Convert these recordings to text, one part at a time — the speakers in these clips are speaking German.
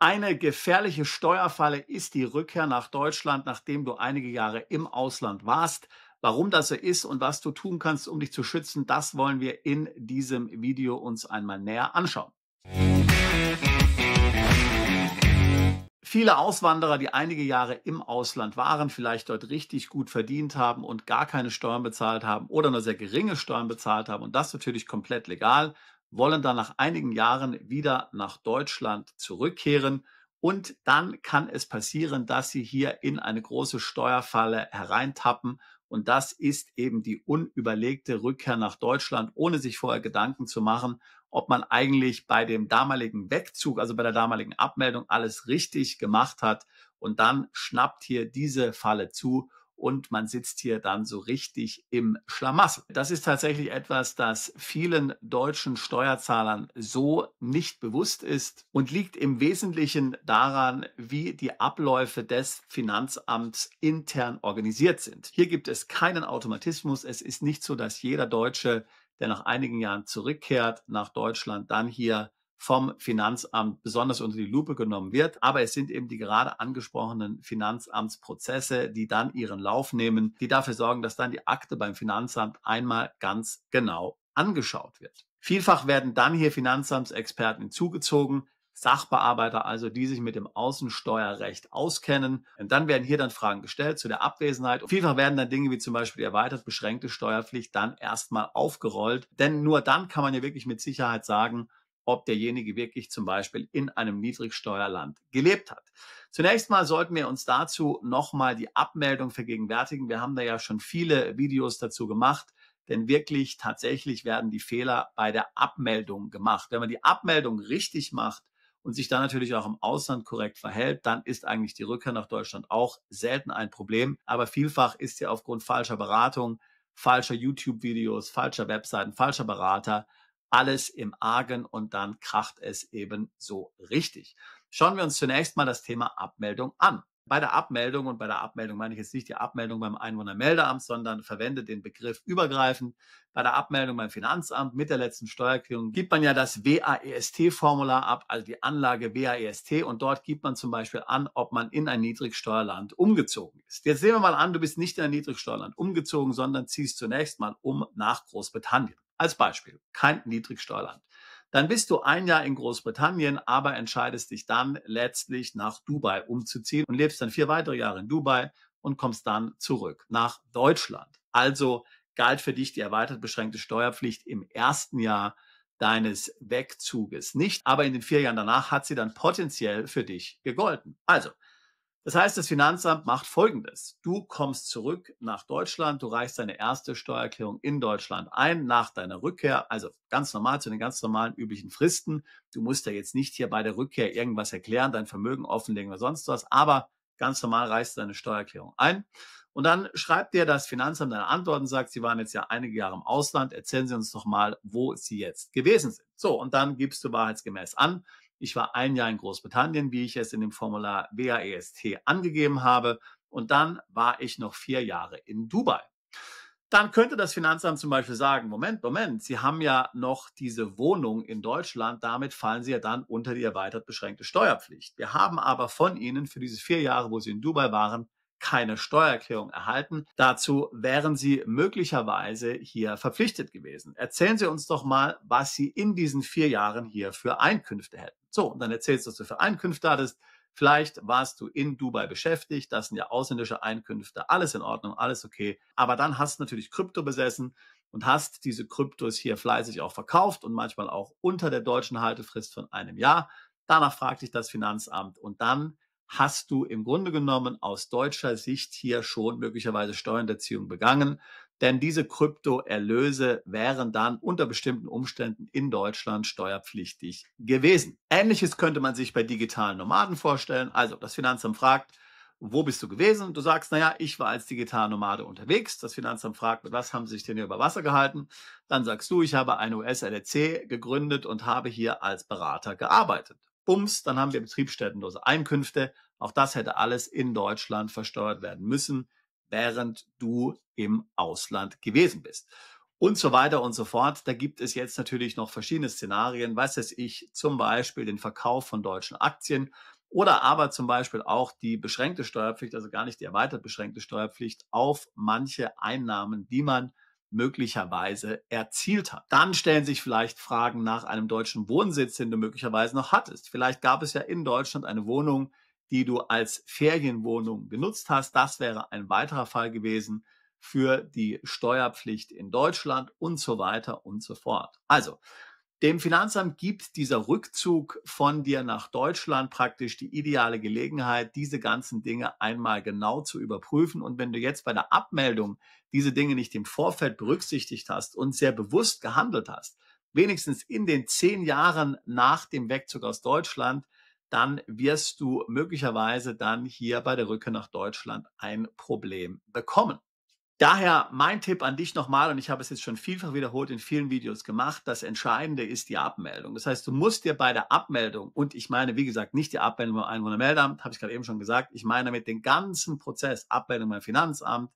Eine gefährliche Steuerfalle ist die Rückkehr nach Deutschland, nachdem du einige Jahre im Ausland warst. Warum das so ist und was du tun kannst, um dich zu schützen, das wollen wir in diesem Video uns einmal näher anschauen. Viele Auswanderer, die einige Jahre im Ausland waren, vielleicht dort richtig gut verdient haben und gar keine Steuern bezahlt haben oder nur sehr geringe Steuern bezahlt haben und das natürlich komplett legal, wollen dann nach einigen Jahren wieder nach Deutschland zurückkehren. Und dann kann es passieren, dass sie hier in eine große Steuerfalle hereintappen. Und das ist eben die unüberlegte Rückkehr nach Deutschland, ohne sich vorher Gedanken zu machen, ob man eigentlich bei dem damaligen Wegzug, also bei der damaligen Abmeldung, alles richtig gemacht hat. Und dann schnappt hier diese Falle zu und man sitzt hier dann so richtig im Schlamassel. Das ist tatsächlich etwas, das vielen deutschen Steuerzahlern so nicht bewusst ist und liegt im Wesentlichen daran, wie die Abläufe des Finanzamts intern organisiert sind. Hier gibt es keinen Automatismus. Es ist nicht so, dass jeder Deutsche, der nach einigen Jahren zurückkehrt nach Deutschland, dann hier vom Finanzamt besonders unter die Lupe genommen wird. Aber es sind eben die gerade angesprochenen Finanzamtsprozesse, die dann ihren Lauf nehmen, die dafür sorgen, dass dann die Akte beim Finanzamt einmal ganz genau angeschaut wird. Vielfach werden dann hier Finanzamtsexperten hinzugezogen, Sachbearbeiter also, die sich mit dem Außensteuerrecht auskennen. Und dann werden hier dann Fragen gestellt zu der Abwesenheit. Und vielfach werden dann Dinge wie zum Beispiel die erweitert beschränkte Steuerpflicht dann erstmal aufgerollt. Denn nur dann kann man ja wirklich mit Sicherheit sagen, ob derjenige wirklich zum Beispiel in einem Niedrigsteuerland gelebt hat. Zunächst mal sollten wir uns dazu nochmal die Abmeldung vergegenwärtigen. Wir haben da ja schon viele Videos dazu gemacht. Denn wirklich tatsächlich werden die Fehler bei der Abmeldung gemacht. Wenn man die Abmeldung richtig macht, und sich dann natürlich auch im Ausland korrekt verhält, dann ist eigentlich die Rückkehr nach Deutschland auch selten ein Problem. Aber vielfach ist ja aufgrund falscher Beratung, falscher YouTube-Videos, falscher Webseiten, falscher Berater alles im Argen und dann kracht es eben so richtig. Schauen wir uns zunächst mal das Thema Abmeldung an. Bei der Abmeldung, und bei der Abmeldung meine ich jetzt nicht die Abmeldung beim Einwohnermeldeamt, sondern verwende den Begriff übergreifend. Bei der Abmeldung beim Finanzamt mit der letzten Steuererklärung gibt man ja das WAEST-Formular ab, also die Anlage WAEST, und dort gibt man zum Beispiel an, ob man in ein Niedrigsteuerland umgezogen ist. Jetzt nehmen wir mal an, du bist nicht in ein Niedrigsteuerland umgezogen, sondern ziehst zunächst mal um nach Großbritannien. Als Beispiel, kein Niedrigsteuerland. Dann bist du ein Jahr in Großbritannien, aber entscheidest dich dann letztlich nach Dubai umzuziehen und lebst dann 4 weitere Jahre in Dubai und kommst dann zurück nach Deutschland. Also galt für dich die erweitert beschränkte Steuerpflicht im ersten Jahr deines Wegzuges nicht, aber in den 4 Jahren danach hat sie dann potenziell für dich gegolten. Also, das heißt, das Finanzamt macht Folgendes. Du kommst zurück nach Deutschland, du reichst deine erste Steuererklärung in Deutschland ein nach deiner Rückkehr, also ganz normal zu den ganz normalen üblichen Fristen. Du musst ja jetzt nicht hier bei der Rückkehr irgendwas erklären, dein Vermögen offenlegen oder sonst was, aber ganz normal reichst du deine Steuererklärung ein. Und dann schreibt dir das Finanzamt eine Antwort und sagt, Sie waren jetzt ja einige Jahre im Ausland, erzählen Sie uns doch mal, wo Sie jetzt gewesen sind. So, und dann gibst du wahrheitsgemäß an, ich war ein Jahr in Großbritannien, wie ich es in dem Formular WAEST angegeben habe. Und dann war ich noch 4 Jahre in Dubai. Dann könnte das Finanzamt zum Beispiel sagen, Moment, Sie haben ja noch diese Wohnung in Deutschland, damit fallen Sie ja dann unter die erweitert beschränkte Steuerpflicht. Wir haben aber von Ihnen für diese 4 Jahre, wo Sie in Dubai waren, keine Steuererklärung erhalten. Dazu wären Sie möglicherweise hier verpflichtet gewesen. Erzählen Sie uns doch mal, was Sie in diesen 4 Jahren hier für Einkünfte hätten. So, und dann erzählst du, was du für Einkünfte hattest. Vielleicht warst du in Dubai beschäftigt, das sind ja ausländische Einkünfte, alles in Ordnung, alles okay. Aber dann hast du natürlich Krypto besessen und hast diese Kryptos hier fleißig auch verkauft und manchmal auch unter der deutschen Haltefrist von einem Jahr. Danach fragt dich das Finanzamt und dann hast du im Grunde genommen aus deutscher Sicht hier schon möglicherweise Steuerhinterziehung begangen. Denn diese Kryptoerlöse wären dann unter bestimmten Umständen in Deutschland steuerpflichtig gewesen. Ähnliches könnte man sich bei digitalen Nomaden vorstellen. Also das Finanzamt fragt, wo bist du gewesen? Du sagst, naja, ich war als digitaler Nomade unterwegs. Das Finanzamt fragt, mit was haben sie sich denn hier über Wasser gehalten? Dann sagst du, ich habe eine US-LLC gegründet und habe hier als Berater gearbeitet. Bums, dann haben wir betriebsstättenlose Einkünfte. Auch das hätte alles in Deutschland versteuert werden müssen, während du im Ausland gewesen bist. und so weiter und so fort. Da gibt es jetzt natürlich noch verschiedene Szenarien, was weiß ich, zum Beispiel den Verkauf von deutschen Aktien oder aber zum Beispiel auch die beschränkte Steuerpflicht, also gar nicht die erweitert beschränkte Steuerpflicht auf manche Einnahmen, die man möglicherweise erzielt hat. Dann stellen sich vielleicht Fragen nach einem deutschen Wohnsitz, den du möglicherweise noch hattest. Vielleicht gab es ja in Deutschland eine Wohnung, die du als Ferienwohnung genutzt hast. Das wäre ein weiterer Fall gewesen für die Steuerpflicht in Deutschland und so weiter und so fort. Also, dem Finanzamt gibt dieser Rückzug von dir nach Deutschland praktisch die ideale Gelegenheit, diese ganzen Dinge einmal genau zu überprüfen. Und wenn du jetzt bei der Abmeldung diese Dinge nicht im Vorfeld berücksichtigt hast und sehr bewusst gehandelt hast, wenigstens in den 10 Jahren nach dem Wegzug aus Deutschland, dann wirst du möglicherweise dann hier bei der Rückkehr nach Deutschland ein Problem bekommen. Daher mein Tipp an dich nochmal, und ich habe es jetzt schon vielfach wiederholt in vielen Videos gemacht, das Entscheidende ist die Abmeldung. Das heißt, du musst dir bei der Abmeldung, und ich meine, wie gesagt, nicht die Abmeldung beim Einwohnermeldeamt, habe ich gerade eben schon gesagt, ich meine damit den ganzen Prozess, Abmeldung beim Finanzamt,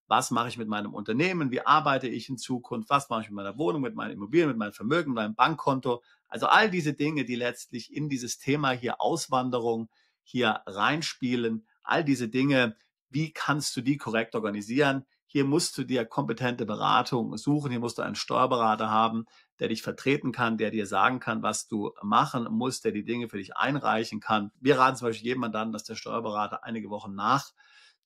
was mache ich mit meinem Unternehmen, wie arbeite ich in Zukunft, was mache ich mit meiner Wohnung, mit meinen Immobilien, mit meinem Vermögen, mit meinem Bankkonto. Also all diese Dinge, die letztlich in dieses Thema hier Auswanderung hier reinspielen, all diese Dinge, wie kannst du die korrekt organisieren? Hier musst du dir kompetente Beratung suchen. Hier musst du einen Steuerberater haben, der dich vertreten kann, der dir sagen kann, was du machen musst, der die Dinge für dich einreichen kann. Wir raten zum Beispiel jedem Mandanten, dass der Steuerberater einige Wochen nach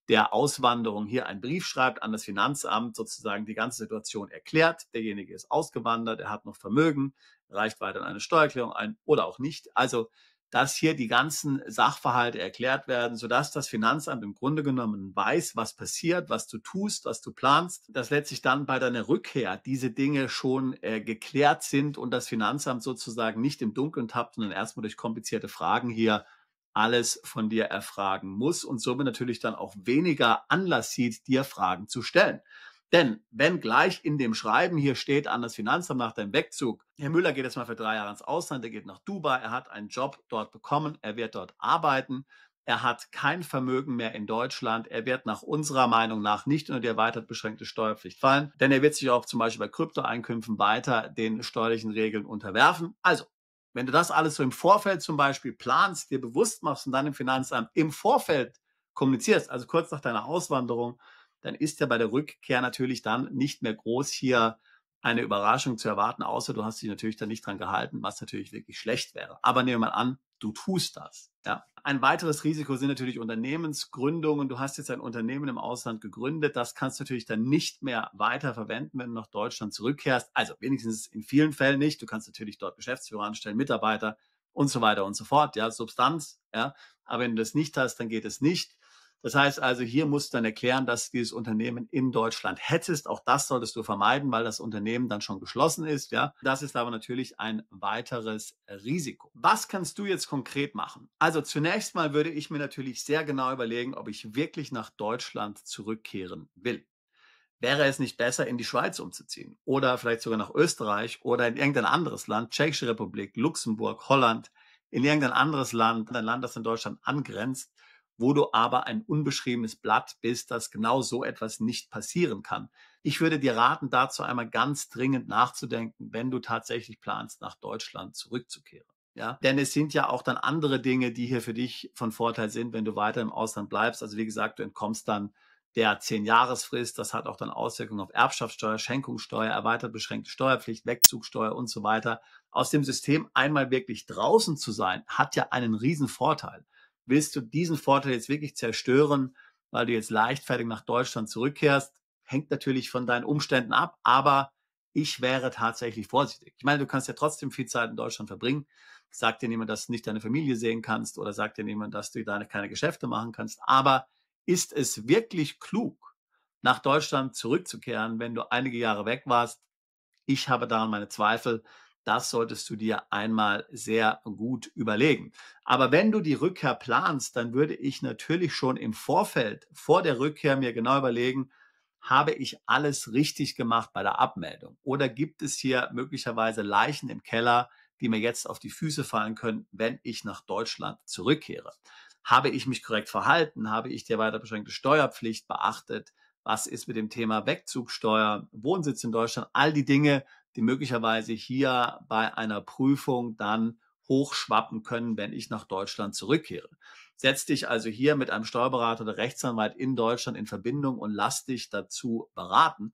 der Auswanderung hier einen Brief schreibt an das Finanzamt, sozusagen die ganze Situation erklärt. Derjenige ist ausgewandert, er hat noch Vermögen, reicht weiter eine Steuererklärung ein oder auch nicht. Also dass hier die ganzen Sachverhalte erklärt werden, sodass das Finanzamt im Grunde genommen weiß, was passiert, was du tust, was du planst, dass letztlich dann bei deiner Rückkehr diese Dinge schon geklärt sind und das Finanzamt sozusagen nicht im Dunkeln tappt, sondern erstmal durch komplizierte Fragen hier alles von dir erfragen muss und somit natürlich dann auch weniger Anlass sieht, dir Fragen zu stellen. Denn wenn gleich in dem Schreiben hier steht an das Finanzamt nach deinem Wegzug, Herr Müller geht jetzt mal für 3 Jahre ins Ausland, er geht nach Dubai, er hat einen Job dort bekommen, er wird dort arbeiten, er hat kein Vermögen mehr in Deutschland, er wird nach unserer Meinung nach nicht unter die erweitert beschränkte Steuerpflicht fallen, denn er wird sich auch zum Beispiel bei Kryptoeinkünften weiter den steuerlichen Regeln unterwerfen. Also, wenn du das alles so im Vorfeld zum Beispiel planst, dir bewusst machst und dann im Finanzamt im Vorfeld kommunizierst, also kurz nach deiner Auswanderung, dann ist ja bei der Rückkehr natürlich dann nicht mehr groß hier eine Überraschung zu erwarten, außer du hast dich natürlich dann nicht dran gehalten, was natürlich wirklich schlecht wäre. Aber nehmen wir mal an, du tust das. Ja. Ein weiteres Risiko sind natürlich Unternehmensgründungen. Du hast jetzt ein Unternehmen im Ausland gegründet. Das kannst du natürlich dann nicht mehr weiter verwenden, wenn du nach Deutschland zurückkehrst. Also wenigstens in vielen Fällen nicht. Du kannst natürlich dort Geschäftsführer anstellen, Mitarbeiter und so weiter und so fort. Ja, Substanz. Ja. Aber wenn du das nicht hast, dann geht es nicht. Das heißt also, hier musst du dann erklären, dass du dieses Unternehmen in Deutschland hättest. Auch das solltest du vermeiden, weil das Unternehmen dann schon geschlossen ist. Ja, das ist aber natürlich ein weiteres Risiko. Was kannst du jetzt konkret machen? Also zunächst mal würde ich mir natürlich sehr genau überlegen, ob ich wirklich nach Deutschland zurückkehren will. Wäre es nicht besser, in die Schweiz umzuziehen oder vielleicht sogar nach Österreich oder in irgendein anderes Land, Tschechische Republik, Luxemburg, Holland, in irgendein anderes Land, ein Land, das an Deutschland angrenzt, wo du aber ein unbeschriebenes Blatt bist, dass genau so etwas nicht passieren kann. Ich würde dir raten, dazu einmal ganz dringend nachzudenken, wenn du tatsächlich planst, nach Deutschland zurückzukehren. Ja, denn es sind ja auch dann andere Dinge, die hier für dich von Vorteil sind, wenn du weiter im Ausland bleibst. Also wie gesagt, du entkommst dann der 10-Jahresfrist. Das hat auch dann Auswirkungen auf Erbschaftssteuer, Schenkungssteuer, erweitert beschränkte Steuerpflicht, Wegzugsteuer und so weiter. Aus dem System einmal wirklich draußen zu sein, hat ja einen riesen Vorteil. Willst du diesen Vorteil jetzt wirklich zerstören, weil du jetzt leichtfertig nach Deutschland zurückkehrst? Hängt natürlich von deinen Umständen ab, aber ich wäre tatsächlich vorsichtig. Ich meine, du kannst ja trotzdem viel Zeit in Deutschland verbringen. Sagt dir niemand, dass du nicht deine Familie sehen kannst oder sagt dir niemand, dass du keine Geschäfte machen kannst. Aber ist es wirklich klug, nach Deutschland zurückzukehren, wenn du einige Jahre weg warst? Ich habe daran meine Zweifel. Das solltest du dir einmal sehr gut überlegen. Aber wenn du die Rückkehr planst, dann würde ich natürlich schon im Vorfeld, vor der Rückkehr mir genau überlegen, habe ich alles richtig gemacht bei der Abmeldung? Oder gibt es hier möglicherweise Leichen im Keller, die mir jetzt auf die Füße fallen können, wenn ich nach Deutschland zurückkehre? Habe ich mich korrekt verhalten? Habe ich die weiter beschränkte Steuerpflicht beachtet? Was ist mit dem Thema Wegzugsteuer, Wohnsitz in Deutschland? All die Dinge, die möglicherweise hier bei einer Prüfung dann hochschwappen können, wenn ich nach Deutschland zurückkehre. Setz dich also hier mit einem Steuerberater oder Rechtsanwalt in Deutschland in Verbindung und lass dich dazu beraten.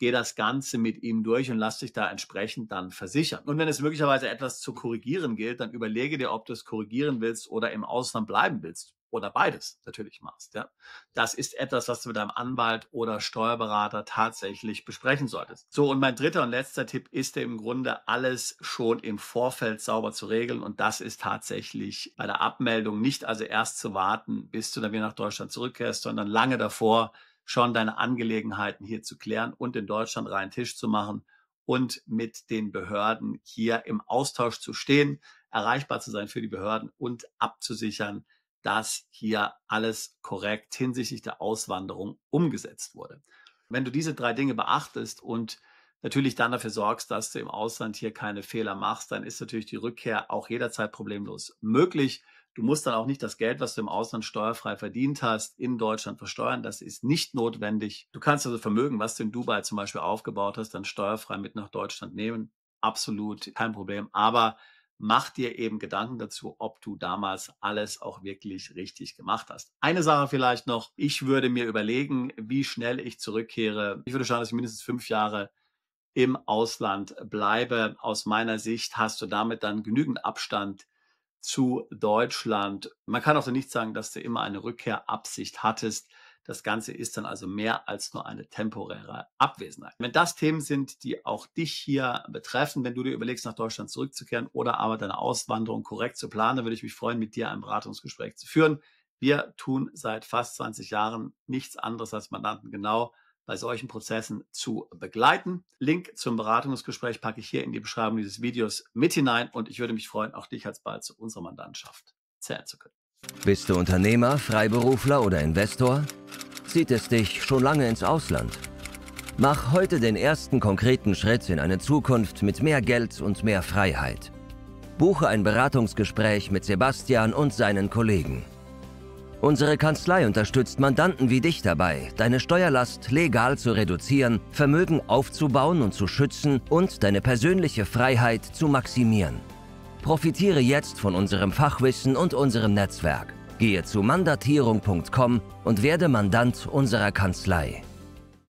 Geh das Ganze mit ihm durch und lass dich da entsprechend dann versichern. Und wenn es möglicherweise etwas zu korrigieren gilt, dann überlege dir, ob du es korrigieren willst oder im Ausland bleiben willst oder beides natürlich machst. Ja. Das ist etwas, was du mit deinem Anwalt oder Steuerberater tatsächlich besprechen solltest. So, und mein dritter und letzter Tipp ist im Grunde, alles schon im Vorfeld sauber zu regeln. Und das ist tatsächlich bei der Abmeldung nicht also erst zu warten, bis du dann wieder nach Deutschland zurückkehrst, sondern lange davor schon deine Angelegenheiten hier zu klären und in Deutschland reinen Tisch zu machen und mit den Behörden hier im Austausch zu stehen, erreichbar zu sein für die Behörden und abzusichern, dass hier alles korrekt hinsichtlich der Auswanderung umgesetzt wurde. Wenn du diese 3 Dinge beachtest und natürlich dann dafür sorgst, dass du im Ausland hier keine Fehler machst, dann ist natürlich die Rückkehr auch jederzeit problemlos möglich. Du musst dann auch nicht das Geld, was du im Ausland steuerfrei verdient hast, in Deutschland versteuern. Das ist nicht notwendig. Du kannst also Vermögen, was du in Dubai zum Beispiel aufgebaut hast, dann steuerfrei mit nach Deutschland nehmen. Absolut kein Problem. Aber mach dir eben Gedanken dazu, ob du damals alles auch wirklich richtig gemacht hast. Eine Sache vielleicht noch. Ich würde mir überlegen, wie schnell ich zurückkehre. Ich würde schauen, dass ich mindestens 5 Jahre im Ausland bleibe. Aus meiner Sicht hast du damit dann genügend Abstand zu Deutschland. Man kann auch so nicht sagen, dass du immer eine Rückkehrabsicht hattest. Das Ganze ist dann also mehr als nur eine temporäre Abwesenheit. Wenn das Themen sind, die auch dich hier betreffen, wenn du dir überlegst, nach Deutschland zurückzukehren oder aber deine Auswanderung korrekt zu planen, dann würde ich mich freuen, mit dir ein Beratungsgespräch zu führen. Wir tun seit fast 20 Jahren nichts anderes als Mandanten genau bei solchen Prozessen zu begleiten. Link zum Beratungsgespräch packe ich hier in die Beschreibung dieses Videos mit hinein und ich würde mich freuen, auch dich als bald zu unserer Mandantschaft zählen zu können. Bist du Unternehmer, Freiberufler oder Investor? Zieht es dich schon lange ins Ausland? Mach heute den ersten konkreten Schritt in eine Zukunft mit mehr Geld und mehr Freiheit. Buche ein Beratungsgespräch mit Sebastian und seinen Kollegen. Unsere Kanzlei unterstützt Mandanten wie dich dabei, deine Steuerlast legal zu reduzieren, Vermögen aufzubauen und zu schützen und deine persönliche Freiheit zu maximieren. Profitiere jetzt von unserem Fachwissen und unserem Netzwerk. Gehe zu mandatierung.com und werde Mandant unserer Kanzlei.